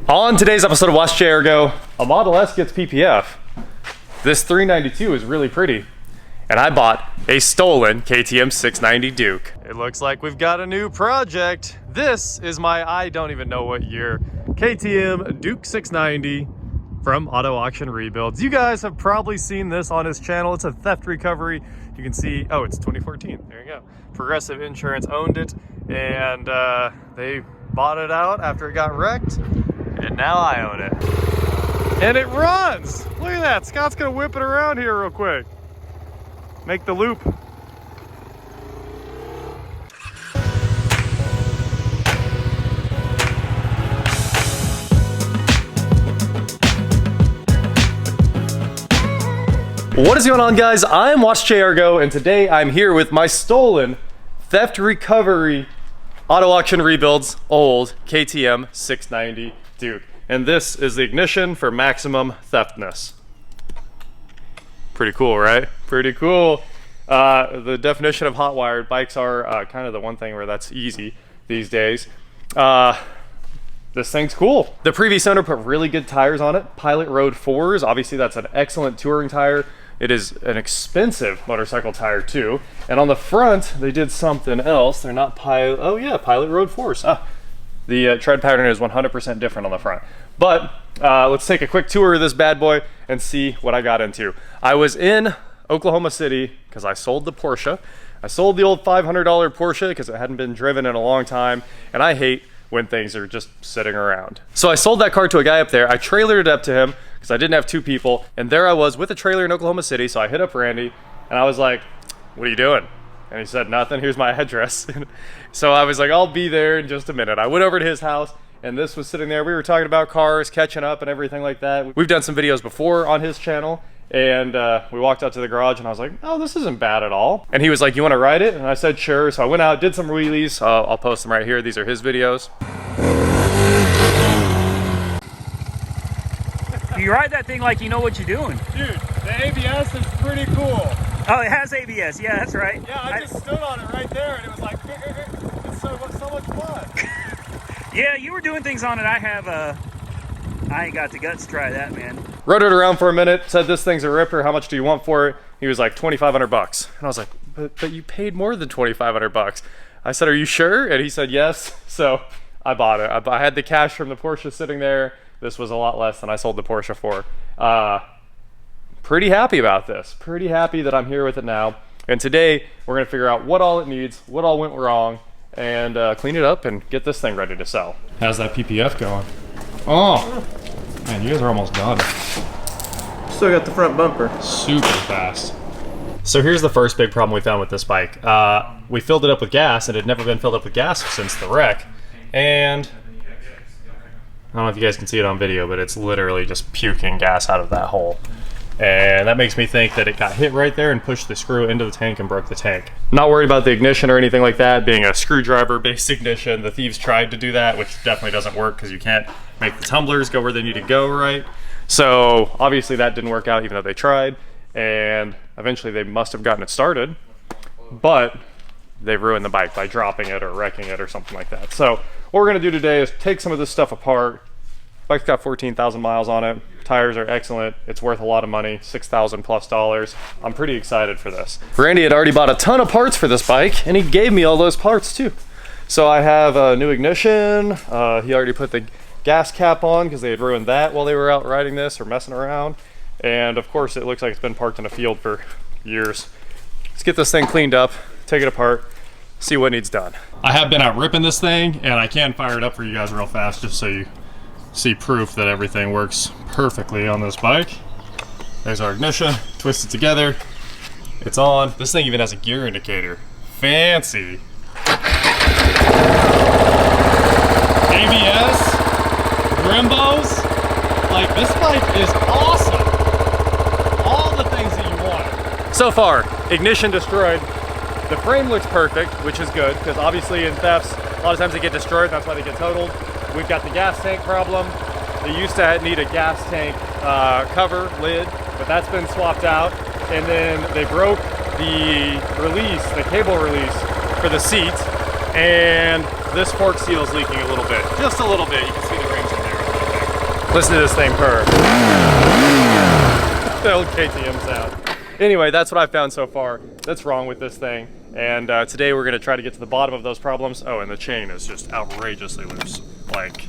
On today's episode of Watch JR Go, a Model S gets PPF. This 392 is really pretty. And I bought a stolen KTM 690 Duke. It looks like we've got a new project. This is my, I don't even know what year, KTM Duke 690 from Auto Auction Rebuilds. You guys have probably seen this on his channel. It's a theft recovery. You can see, oh, it's 2014. There you go. Progressive Insurance owned it, and they bought it out after it got wrecked, and now I own it. And it runs! Look at that. Scott's gonna whip it around here real quick. Make the loop. What is going on, guys? I'm Watch JR Go, and today I'm here with my stolen theft recovery Auto Auction Rebuilds old KTM 690 Duke. And this is the ignition for maximum theftness. Pretty cool, right? Pretty cool. The definition of hot wired bikes are kind of the one thing where that's easy these days. This thing's cool. The previous owner put really good tires on it. Pilot Road 4s. Obviously, that's an excellent touring tire. It is an expensive motorcycle tire too. And on the front, they did something else. They're not Pilot, oh yeah, Pilot Road 4s. The tread pattern is 100% different on the front. But let's take a quick tour of this bad boy and see what I got into. I was in Oklahoma City because I sold the Porsche. I sold the old $500 Porsche because it hadn't been driven in a long time, and I hate when things are just sitting around. So I sold that car to a guy up there. I trailered it up to him because I didn't have two people, and there I was with a trailer in Oklahoma City. So I hit up Randy and I was like, what are you doing? And he said, nothing, here's my address. So I was like, I'll be there in just a minute. I went over to his house, and this was sitting there. We were talking about cars, catching up and everything like that. We've done some videos before on his channel, and we walked out to the garage, and I was like, oh, this isn't bad at all. And he was like, you want to ride it? And I said, sure. So I went out, did some wheelies. I'll post them right here. These are his videos. You ride that thing like you know what you're doing. Dude, the ABS is pretty cool. Oh, it has ABS. Yeah, that's right. Yeah, I just stood on it right there, and it was like, it's so much fun. Yeah, you were doing things on it. I ain't got the guts to try that, man. Rode it around for a minute, said this thing's a ripper, how much do you want for it? He was like, 2,500 bucks. And I was like, but you paid more than 2,500 bucks. I said, are you sure? And he said, yes. So I bought it. I had the cash from the Porsche sitting there. This was a lot less than I sold the Porsche for. Pretty happy about this. Pretty happy that I'm here with it now. And today, we're gonna figure out what all it needs, what all went wrong, and clean it up and get this thing ready to sell. How's that PPF going? Oh, man, you guys are almost done. Still got the front bumper. Super fast. So here's the first big problem we found with this bike. We filled it up with gas, and it had never been filled up with gas since the wreck. And I don't know if you guys can see it on video, but it's literally just puking gas out of that hole. And that makes me think that it got hit right there and pushed the screw into the tank and broke the tank. Not worried about the ignition or anything like that, being a screwdriver-based ignition. The thieves tried to do that, which definitely doesn't work because you can't make the tumblers go where they need to go right. So obviously that didn't work out even though they tried, and eventually they must have gotten it started, but they ruined the bike by dropping it or wrecking it or something like that. So what we're gonna do today is take some of this stuff apart. Bike's got 14,000 miles on it. Tires are excellent. It's worth a lot of money, $6,000 plus. I'm pretty excited for this. Randy had already bought a ton of parts for this bike, and he gave me all those parts too. So I have a new ignition. He already put the gas cap on because they had ruined that while they were out riding this or messing around. And of course, it looks like it's been parked in a field for years. Let's get this thing cleaned up, take it apart, see what needs done. I have been out ripping this thing, and I can fire it up for you guys real fast just so you see proof that everything works perfectly on this bike. There's our ignition, twist it together, it's on. This thing even has a gear indicator. Fancy. ABS, Grimbos, like this bike is awesome. All the things that you want. So far, ignition destroyed. The frame looks perfect, which is good, because obviously in thefts, a lot of times they get destroyed, that's why they get totaled. We've got the gas tank problem. They used to need a gas tank cover, lid, but that's been swapped out. And then they broke the release, the cable release for the seat, and this fork seal is leaking a little bit, just a little bit. You can see the rings in there a little bit. Listen to this thing purr. The old KTM sound. Anyway, that's what I've found so far that's wrong with this thing. And today we're gonna try to get to the bottom of those problems. Oh, and the chain is just outrageously loose. Like,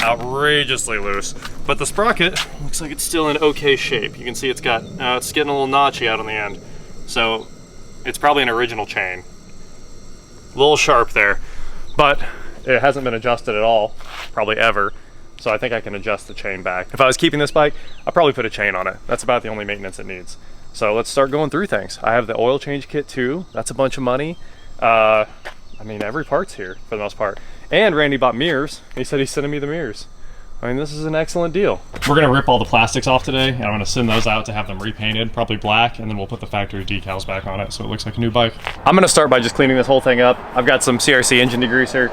outrageously loose. But the sprocket looks like it's still in okay shape. You can see it's got, it's getting a little notchy out on the end. So it's probably an original chain. A little sharp there, but it hasn't been adjusted at all, probably ever. So I think I can adjust the chain back. If I was keeping this bike, I'd probably put a chain on it. That's about the only maintenance it needs. So let's start going through things. I have the oil change kit too. That's a bunch of money. I mean, every part's here for the most part. And Randy bought mirrors. He said he's sending me the mirrors. I mean, this is an excellent deal. We're gonna rip all the plastics off today, and I'm gonna send those out to have them repainted, probably black, and then we'll put the factory decals back on it so it looks like a new bike. I'm gonna start by just cleaning this whole thing up. I've got some CRC engine degreaser.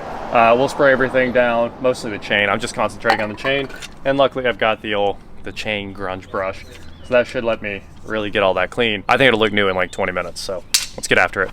We'll spray everything down, mostly the chain. I'm just concentrating on the chain, and luckily I've got the chain grunge brush. So that should let me really get all that clean. I think it'll look new in like 20 minutes, so let's get after it.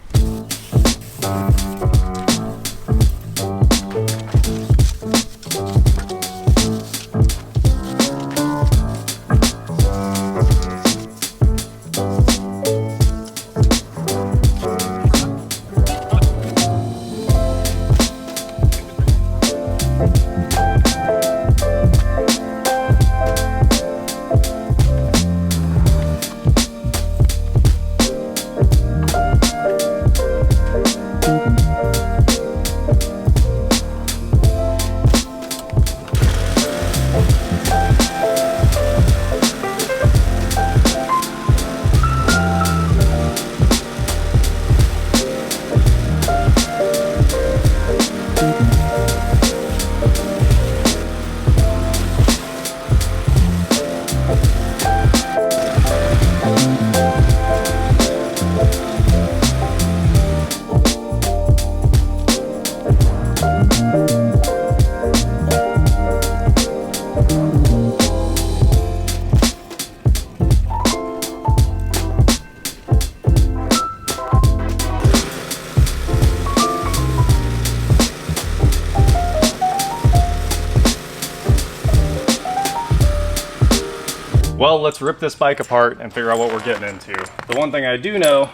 Well, let's rip this bike apart and figure out what we're getting into. The one thing I do know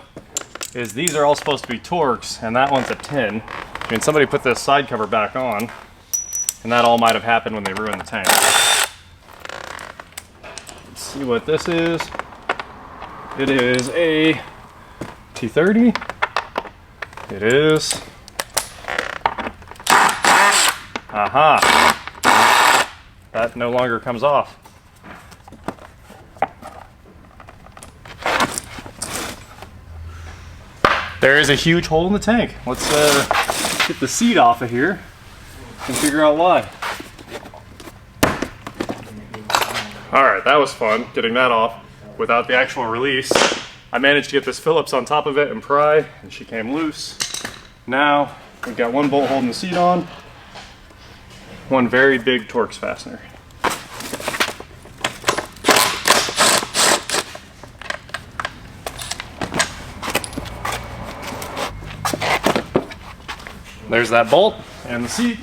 is these are all supposed to be Torx, and that one's a 10. I mean, somebody put this side cover back on, and that all might have happened when they ruined the tank. Let's see what this is. It is a T30. It is. Aha! That no longer comes off. There is a huge hole in the tank. Let's get the seat off of here and figure out why. All right, that was fun, getting that off without the actual release. I managed to get this Phillips on top of it and pry, and she came loose. Now, we've got one bolt holding the seat on, one very big Torx fastener. There's that bolt and the seat.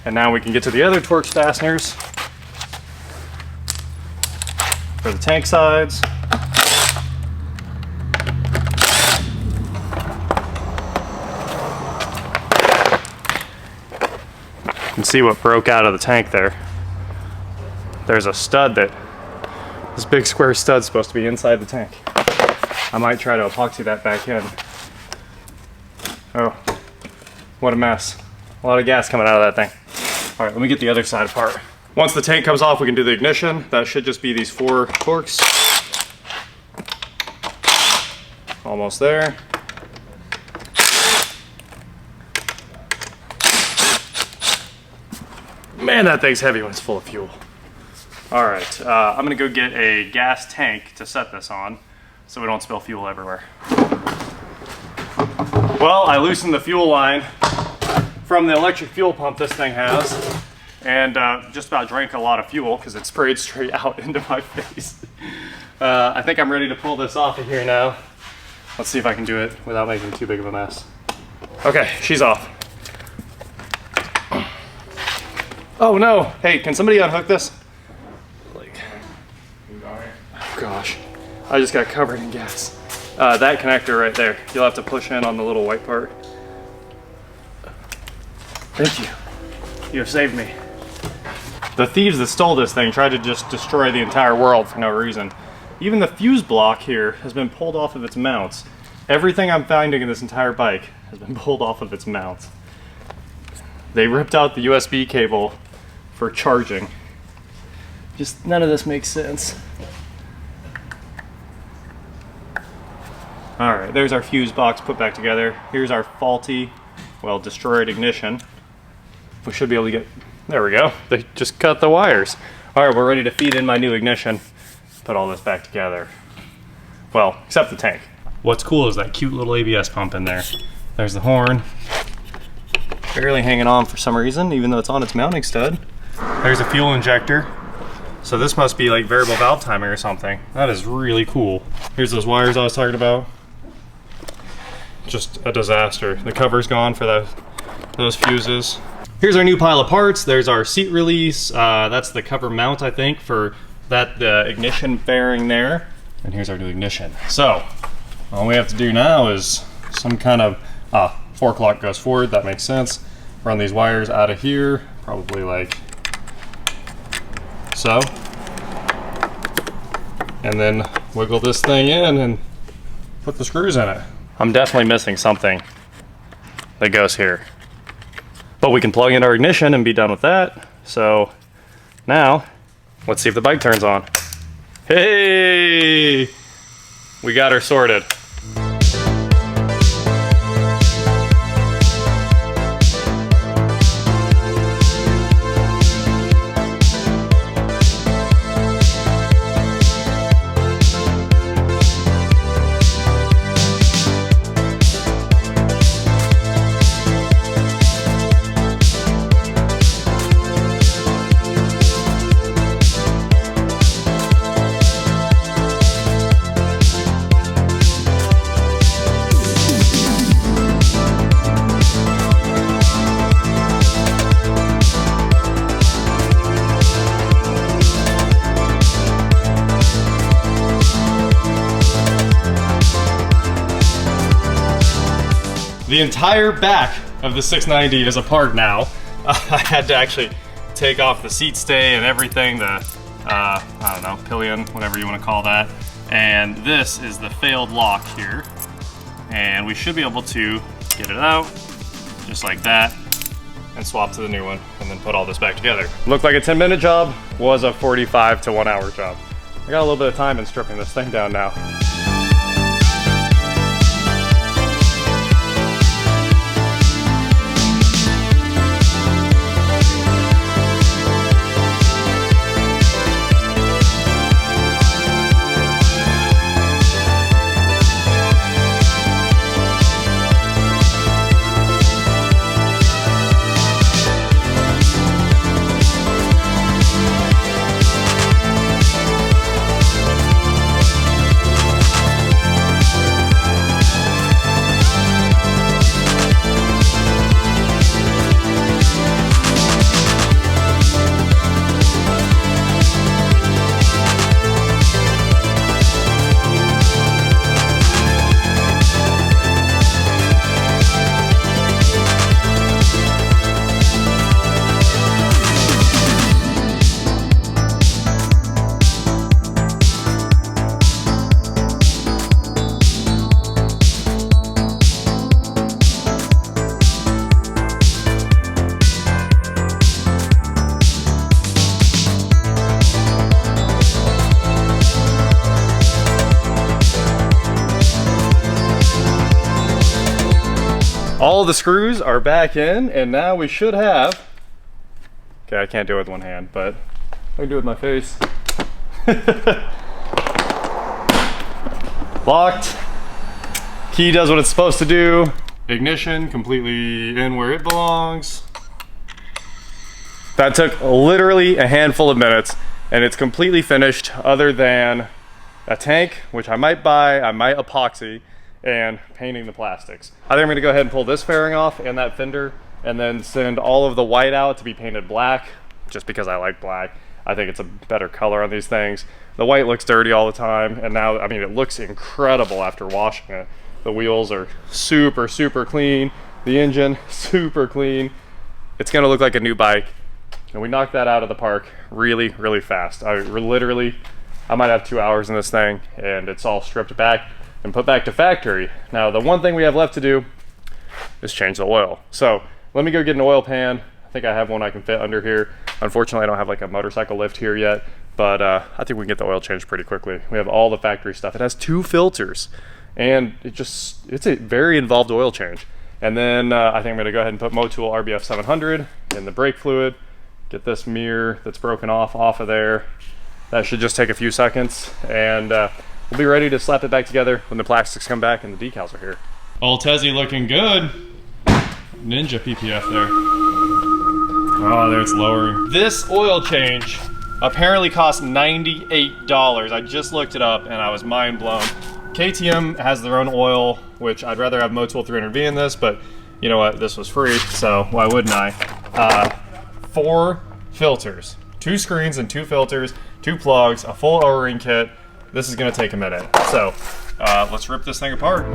And now we can get to the other Torx fasteners for the tank sides. You can see what broke out of the tank there. There's a stud this big square stud's supposed to be inside the tank. I might try to epoxy that back in. Oh, what a mess. A lot of gas coming out of that thing. All right, let me get the other side apart. Once the tank comes off, we can do the ignition. That should just be these 4 Torx. Almost there. Man, that thing's heavy when it's full of fuel. All right, I'm gonna go get a gas tank to set this on so we don't spill fuel everywhere. Well, I loosened the fuel line from the electric fuel pump this thing has, and just about drank a lot of fuel because it sprayed straight out into my face. I think I'm ready to pull this off of here now. Let's see if I can do it without making too big of a mess. Okay, she's off. Oh no! Hey, can somebody unhook this? Like, oh gosh, I just got covered in gas. That connector right there, you'll have to push in on the little white part. Thank you. You have saved me. The thieves that stole this thing tried to just destroy the entire world for no reason. Even the fuse block here has been pulled off of its mounts. Everything I'm finding in this entire bike has been pulled off of its mounts. They ripped out the USB cable for charging. Just none of this makes sense. Alright, there's our fuse box put back together. Here's our faulty, well, destroyed ignition. We should be able to get, there we go. They just cut the wires. Alright, we're ready to feed in my new ignition. Put all this back together. Well, except the tank. What's cool is that cute little ABS pump in there. There's the horn. Barely hanging on for some reason, even though it's on its mounting stud. There's a fuel injector. So this must be like variable valve timing or something. That is really cool. Here's those wires I was talking about. Just a disaster. The cover's gone for those fuses. Here's our new pile of parts. There's our seat release. That's the cover mount, I think, for that ignition bearing there. And here's our new ignition. So all we have to do now is some kind of, 4 o'clock goes forward, that makes sense. Run these wires out of here, probably like so. And then wiggle this thing in and put the screws in it. I'm definitely missing something that goes here. But we can plug in our ignition and be done with that. So now, let's see if the bike turns on. Hey! We got her sorted. The entire back of the 690 is apart now. I had to actually take off the seat stay and everything, the, I don't know, pillion, whatever you want to call that. And this is the failed lock here. And we should be able to get it out, just like that, and swap to the new one, and then put all this back together. Looked like a 10-minute job, was a 45 to 1 hour job. I got a little bit of time in stripping this thing down now. All the screws are back in, and now we should have, okay, I can't do it with one hand, but I can do it with my face. Locked. Key does what it's supposed to do. Ignition completely in where it belongs. That took literally a handful of minutes, and it's completely finished other than a tank, which I might buy, I might epoxy, and painting the plastics. I think I'm gonna go ahead and pull this fairing off and that fender, and then send all of the white out to be painted black just because I like black. I think it's a better color on these things. The white looks dirty all the time, and now, I mean, it looks incredible after washing it. The wheels are super, super clean. The engine, super clean. It's gonna look like a new bike. And we knocked that out of the park really, really fast. I might have 2 hours in this thing, and it's all stripped back and put back to factory. Now, the one thing we have left to do is change the oil. So let me go get an oil pan. I think I have one I can fit under here. Unfortunately, I don't have like a motorcycle lift here yet, but I think we can get the oil changed pretty quickly. We have all the factory stuff. It has 2 filters, and it's a very involved oil change. And then I think I'm gonna go ahead and put Motul RBF 700 in the brake fluid, get this mirror that's broken off of there. That should just take a few seconds, and we'll be ready to slap it back together when the plastics come back and the decals are here. Old Tezzy looking good. Ninja PPF there. Oh, there it's lowering. This oil change apparently cost $98. I just looked it up and I was mind blown. KTM has their own oil, which I'd rather have Motul 300V in this, but you know what? This was free, so why wouldn't I? 4 filters, 2 screens and 2 filters, 2 plugs, a full O-ring kit. This is gonna take a minute. So let's rip this thing apart.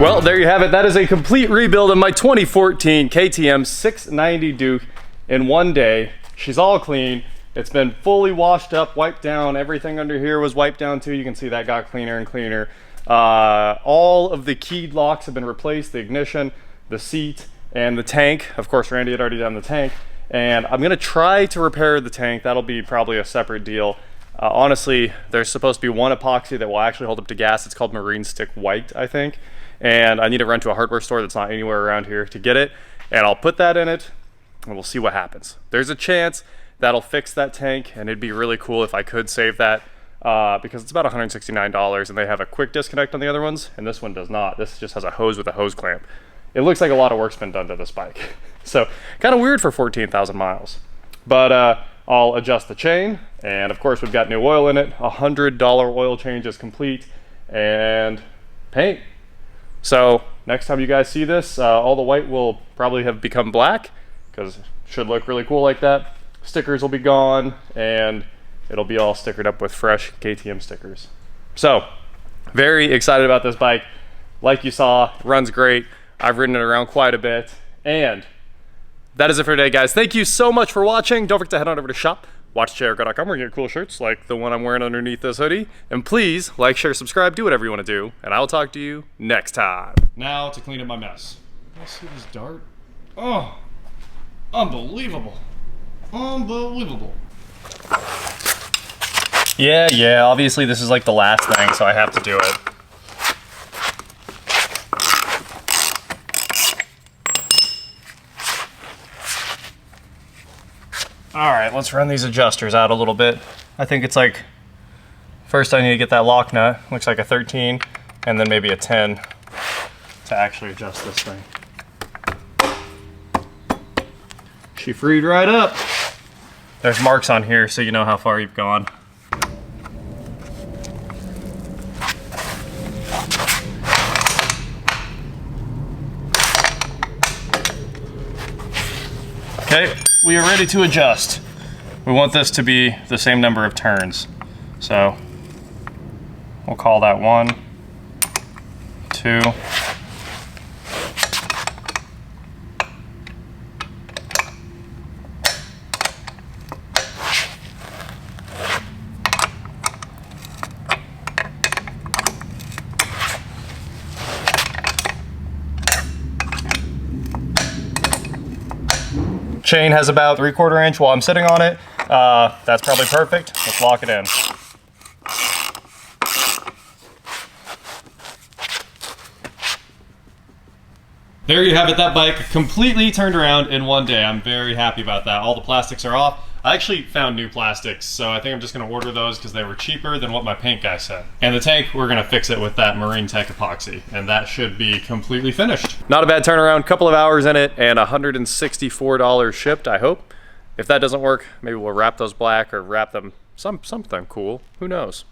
Well, there you have it. That is a complete rebuild of my 2014 KTM 690 Duke in one day. She's all clean. It's been fully washed up, wiped down. Everything under here was wiped down too. You can see that got cleaner and cleaner. All of the keyed locks have been replaced, the ignition, the seat, and the tank. Of course, Randy had already done the tank. And I'm gonna try to repair the tank. That'll be probably a separate deal. Honestly, there's supposed to be one epoxy that will actually hold up to gas. It's called Marine Stick White, I think. And I need to run to a hardware store that's not anywhere around here to get it. And I'll put that in it and we'll see what happens. There's a chance that'll fix that tank, and it'd be really cool if I could save that because it's about $169 and they have a quick disconnect on the other ones, and this one does not. This just has a hose with a hose clamp. It looks like a lot of work's been done to this bike. So kind of weird for 14,000 miles. But I'll adjust the chain, and of course we've got new oil in it. $100 oil change is complete, and paint. So next time you guys see this, all the white will probably have become black because it should look really cool like that. Stickers will be gone, and it'll be all stickered up with fresh KTM stickers. So very excited about this bike. Like you saw, it runs great. I've ridden it around quite a bit, and that is it for today, guys. Thank you so much for watching. Don't forget to head on over to shop.watchjrgo.com where you get cool shirts like the one I'm wearing underneath this hoodie. And please like, share, subscribe, do whatever you want to do, and I'll talk to you next time. Now to clean up my mess. Let's see this dart. Oh, unbelievable. Unbelievable. Yeah, obviously this is like the last thing, so I have to do it. Alright, let's run these adjusters out a little bit. I think it's like, first I need to get that lock nut, looks like a 13. and then maybe a 10 to actually adjust this thing. She freed right up. There's marks on here so you know how far you've gone. Okay, we are ready to adjust. We want this to be the same number of turns. So we'll call that 1, 2. Chain has about 3/4 inch while I'm sitting on it. That's probably perfect. Let's lock it in. There you have it, that bike completely turned around in one day. I'm very happy about that. All the plastics are off. I actually found new plastics, so I think I'm just gonna order those because they were cheaper than what my paint guy said. And the tank, we're gonna fix it with that Marine Tech epoxy, and that should be completely finished. Not a bad turnaround, couple of hours in it, and $164 shipped, I hope. If that doesn't work, maybe we'll wrap those black or wrap them something cool. Who knows?